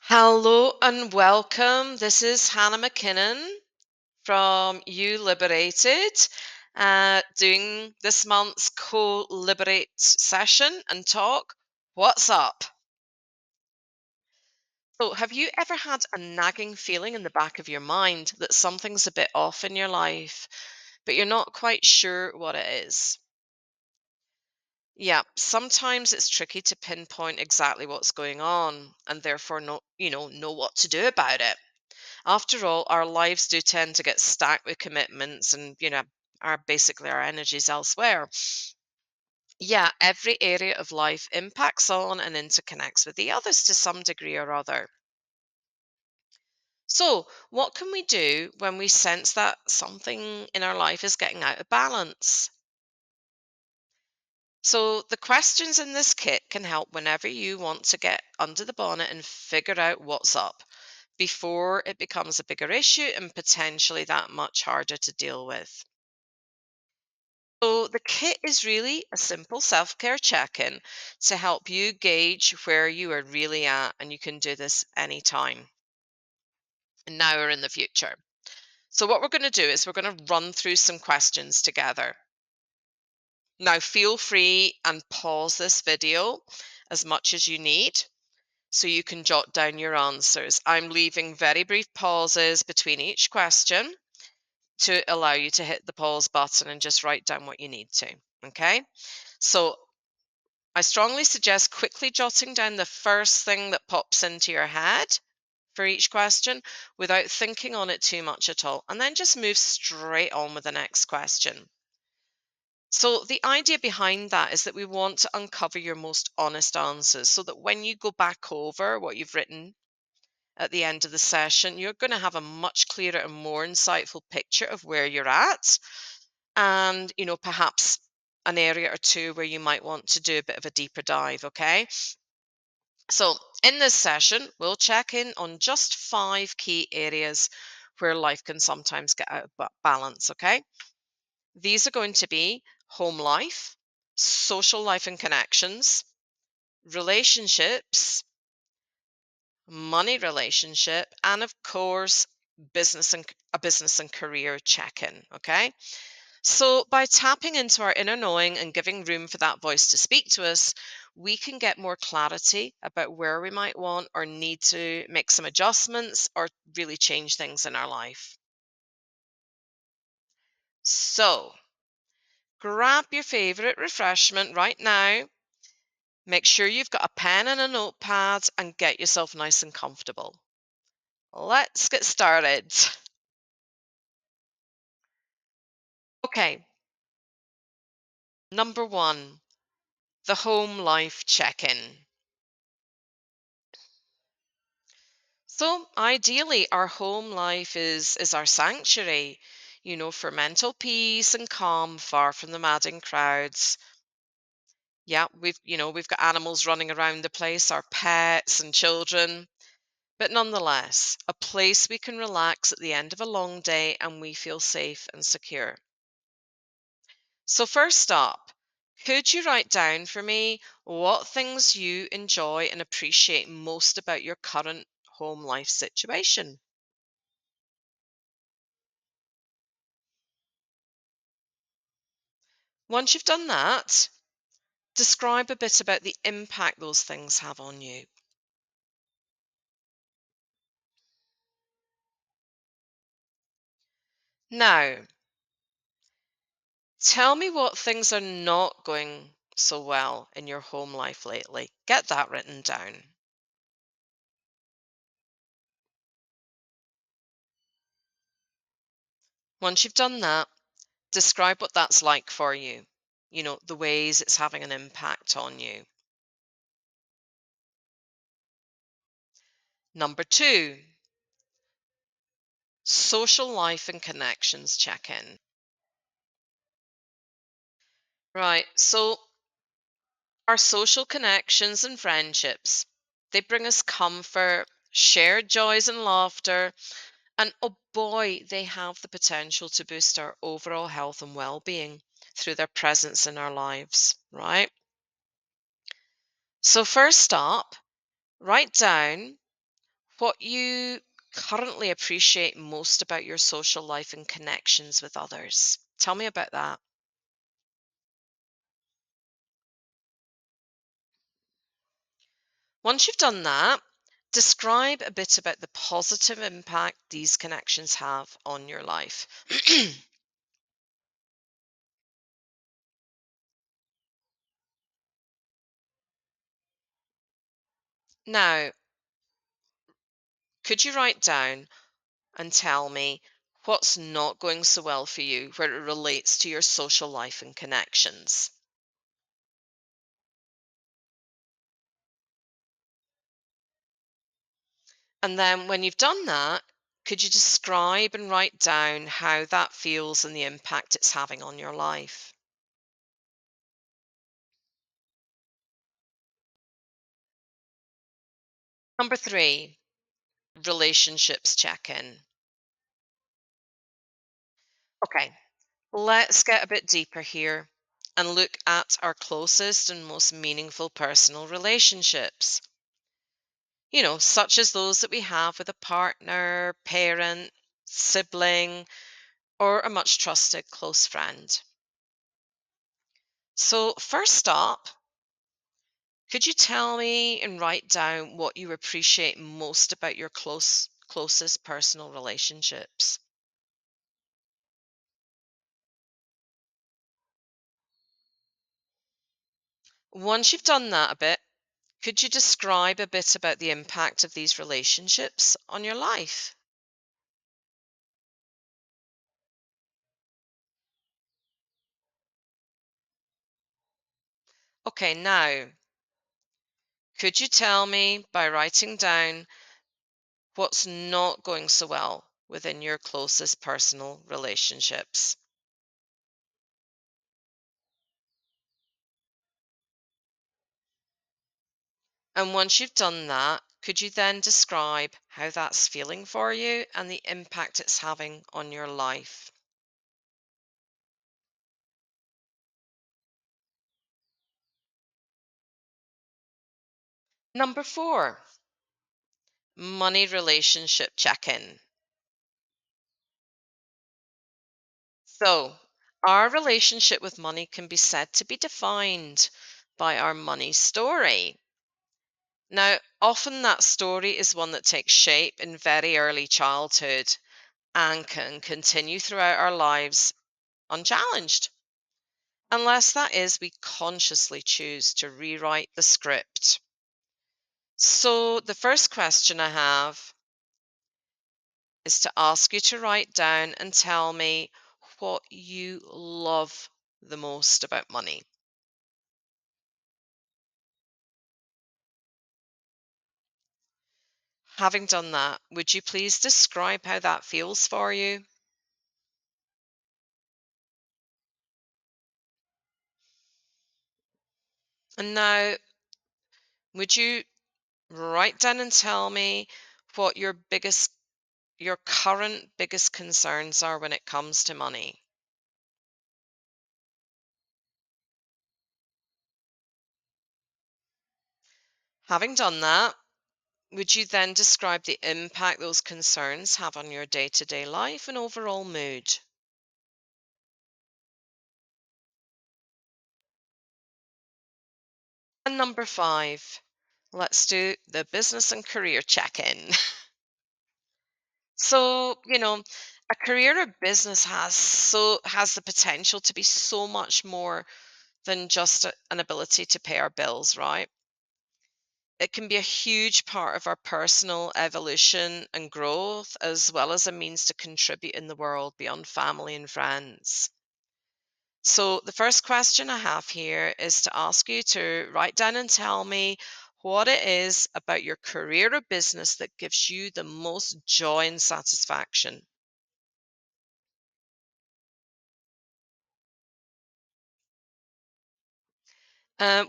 Hello and welcome. This is Hannah McKinnon from You Liberated, doing this month's CoLiberate session and talk. What's up? So, have you ever had a nagging feeling in the back of your mind that something's a bit off in your life, but you're not quite sure what it is? Yeah, sometimes it's tricky to pinpoint exactly what's going on and therefore know what to do about it. After all, our lives do tend to get stacked with commitments and, our basically our energies elsewhere. Yeah, every area of life impacts on and interconnects with the others to some degree or other. So, what can we do when we sense that something in our life is getting out of balance? So, the questions in this kit can help whenever you want to get under the bonnet and figure out what's up before it becomes a bigger issue and potentially that much harder to deal with. So, the kit is really a simple self care check in to help you gauge where you are really at, and you can do this anytime, now or in the future. So, what we're going to do is we're going to run through some questions together. Now, feel free and pause this video as much as you need so you can jot down your answers. I'm leaving very brief pauses between each question to allow you to hit the pause button and just write down what you need to. Okay. So I strongly suggest quickly jotting down the first thing that pops into your head for each question without thinking on it too much at all, and then just move straight on with the next question. So, the idea behind that is that we want to uncover your most honest answers so that when you go back over what you've written at the end of the session, you're going to have a much clearer and more insightful picture of where you're at and, perhaps an area or two where you might want to do a bit of a deeper dive. Okay. So, in this session, we'll check in on just 5 key areas where life can sometimes get out of balance. Okay. These are going to be home life, social life and connections, relationships, money relationship, and of course, business and career check-in. Okay. So by tapping into our inner knowing and giving room for that voice to speak to us, we can get more clarity about where we might want or need to make some adjustments or really change things in our life. So grab your favorite refreshment right now. Make sure you've got a pen and a notepad and get yourself nice and comfortable. Let's get started. Okay, number one, the home life check in. So, ideally, our home life is our sanctuary, for mental peace and calm, far from the madding crowds. Yeah, we've got animals running around the place, our pets and children, but nonetheless, a place we can relax at the end of a long day and we feel safe and secure. So, first up, could you write down for me what things you enjoy and appreciate most about your current home life situation? Once you've done that, describe a bit about the impact those things have on you. Now, tell me what things are not going so well in your home life lately. Get that written down. Once you've done that, describe what that's like for you. The ways it's having an impact on you. Number two, social life and connections check in. Right. So, our social connections and friendships, they bring us comfort, shared joys and laughter, and oh boy, they have the potential to boost our overall health and well-being through their presence in our lives, right? So first up, write down What you currently appreciate most about your social life and connections with others. Tell me about that. Once you've done that, describe a bit about the positive impact these connections have on your life. Now, could you write down and tell me what's not going so well for you where it relates to your social life and connections? And then when you've done that, could you describe and write down how that feels and the impact it's having on your life? Number three, relationships check in. Okay, let's get a bit deeper here and look at our closest and most meaningful personal relationships. Such as those that we have with a partner, parent, sibling, or a much trusted close friend. So, first up, could you tell me and write down what you appreciate most about your closest personal relationships? Once you've done that a bit, could you describe a bit about the impact of these relationships on your life? Okay, now, could you tell me by writing down what's not going so well within your closest personal relationships? And once you've done that, could you then describe how that's feeling for you and the impact it's having on your life? Number four, money relationship check in. So, our relationship with money can be said to be defined by our money story. Now, often that story is one that takes shape in very early childhood and can continue throughout our lives unchallenged, unless that is, we consciously choose to rewrite the script. So, the first question I have is to ask you to write down and tell me what you love the most about money. Having done that, would you please describe how that feels for you? And now, would you write down and tell me what your current biggest concerns are when it comes to money? Having done that, would you then describe the impact those concerns have on your day to day life and overall mood? And number five, let's do the business and career check in. So, a career or business has the potential to be so much more than just an ability to pay our bills, right? It can be a huge part of our personal evolution and growth, as well as a means to contribute in the world beyond family and friends. So, the first question I have here is to ask you to write down and tell me what it is about your career or business that gives you the most joy and satisfaction.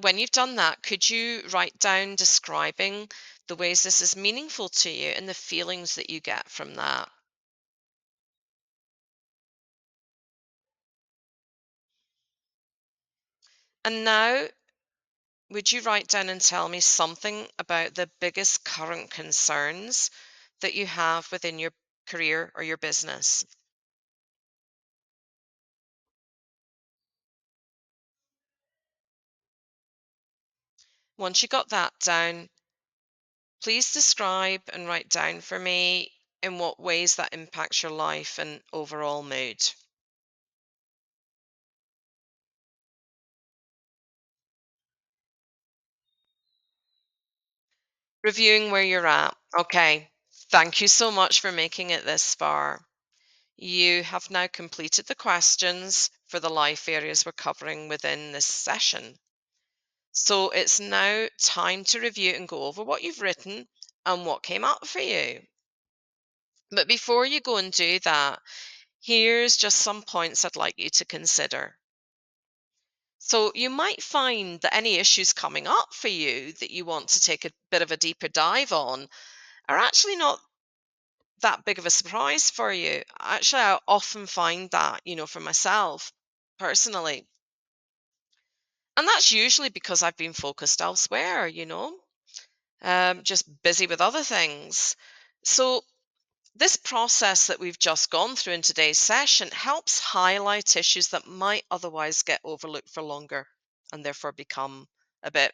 When you've done that, could you write down describing the ways this is meaningful to you and the feelings that you get from that? And now, would you write down and tell me something about the biggest current concerns that you have within your career or your business? Once you got that down, please describe and write down for me in what ways that impacts your life and overall mood. Reviewing where you're at. Okay. Thank you so much for making it this far. You have now completed the questions for the life areas we're covering within this session. So it's now time to review and go over what you've written and what came up for you. But before you go and do that, here's just some points I'd like you to consider. So you might find that any issues coming up for you that you want to take a bit of a deeper dive on are actually not that big of a surprise for you. Actually, I often find that, for myself personally. And that's usually because I've been focused elsewhere, just busy with other things. So, this process that we've just gone through in today's session helps highlight issues that might otherwise get overlooked for longer and therefore become a bit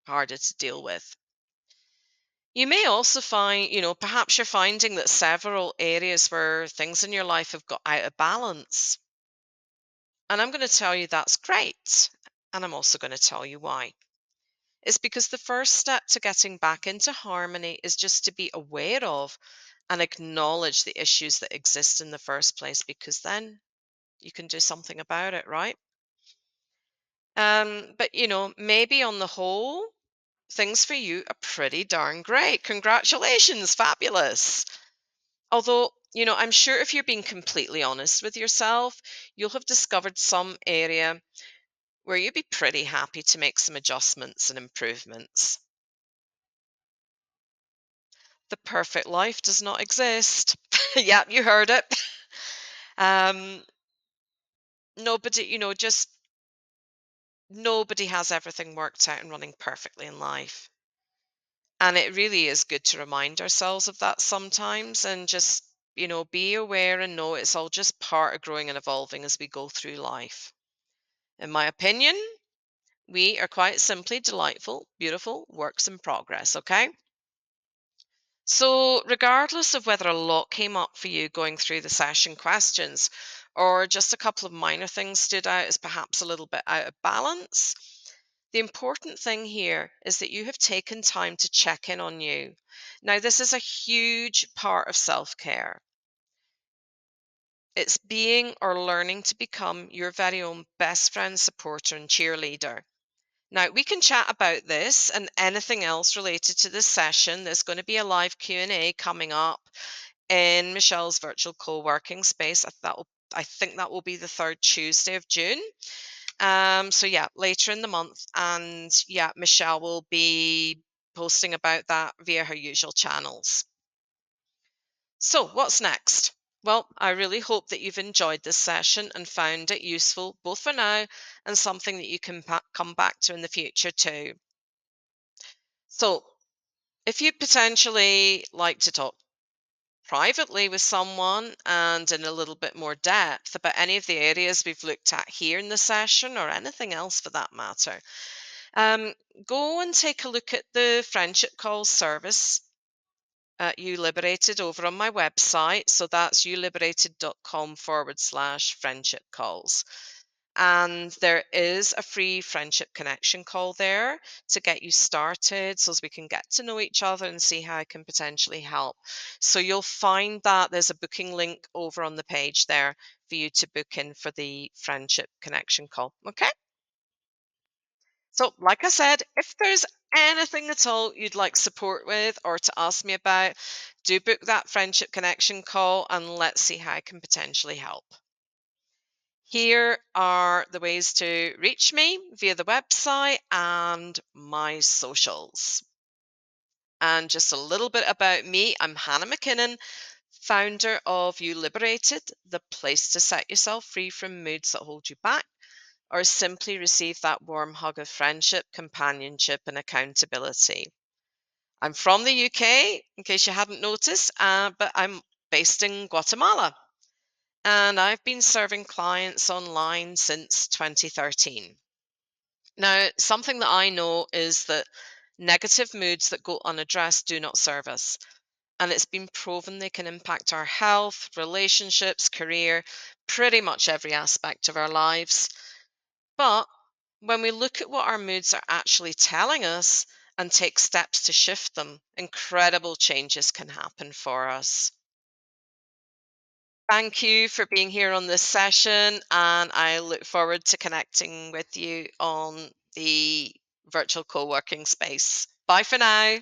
harder to deal with. You may also find, perhaps you're finding that several areas where things in your life have got out of balance. And I'm going to tell you that's great. And I'm also going to tell you why. It's because the first step to getting back into harmony is just to be aware of and acknowledge the issues that exist in the first place, because then you can do something about it, right? But, maybe on the whole, things for you are pretty darn great. Congratulations, fabulous. Although, I'm sure if you're being completely honest with yourself, you'll have discovered some area where you'd be pretty happy to make some adjustments and improvements. The perfect life does not exist. Yeah, you heard it. Um, nobody, just nobody has everything worked out and running perfectly in life. And it really is good to remind ourselves of that sometimes and just, be aware and know it's all just part of growing and evolving as we go through life. In my opinion, we are quite simply delightful, beautiful works in progress, okay? So, regardless of whether a lot came up for you going through the session questions, or just a couple of minor things stood out as perhaps a little bit out of balance, the important thing here is that you have taken time to check in on you. Now, this is a huge part of self care. It's being or learning to become your very own best friend, supporter, and cheerleader. Now, we can chat about this and anything else related to this session. There's going to be a live Q&A coming up in Michelle's virtual co-working space. I think that will be the third Tuesday of June. So yeah, later in the month. And yeah, Michelle will be posting about that via her usual channels. So what's next? Well, I really hope that you've enjoyed this session and found it useful both for now and something that you can come back to in the future too. So if you potentially like to talk privately with someone and in a little bit more depth about any of the areas we've looked at here in the session or anything else for that matter, um, go and take a look at the friendship calls service at ULiberated over on my website. So that's uliberated.com/friendship calls. And there is a free friendship connection call there to get you started so as we can get to know each other and see how I can potentially help. So you'll find that there's a booking link over on the page there for you to book in for the friendship connection call. Okay. So, like I said, if there's anything at all you'd like support with or to ask me about, do book that friendship connection call and let's see how I can potentially help. Here are the ways to reach me via the website and my socials. And just a little bit about me. I'm Hannah McKinnon, founder of You Liberated, the place to set yourself free from moods that hold you back, or simply receive that warm hug of friendship, companionship, and accountability. I'm from the UK, in case you hadn't noticed, but I'm based in Guatemala, and I've been serving clients online since 2013. Now, something that I know is that negative moods that go unaddressed do not serve us. And it's been proven they can impact our health, relationships, career, pretty much every aspect of our lives. But when we look at what our moods are actually telling us and take steps to shift them, incredible changes can happen for us. Thank you for being here on this session, and I look forward to connecting with you on the virtual co working space. Bye for now.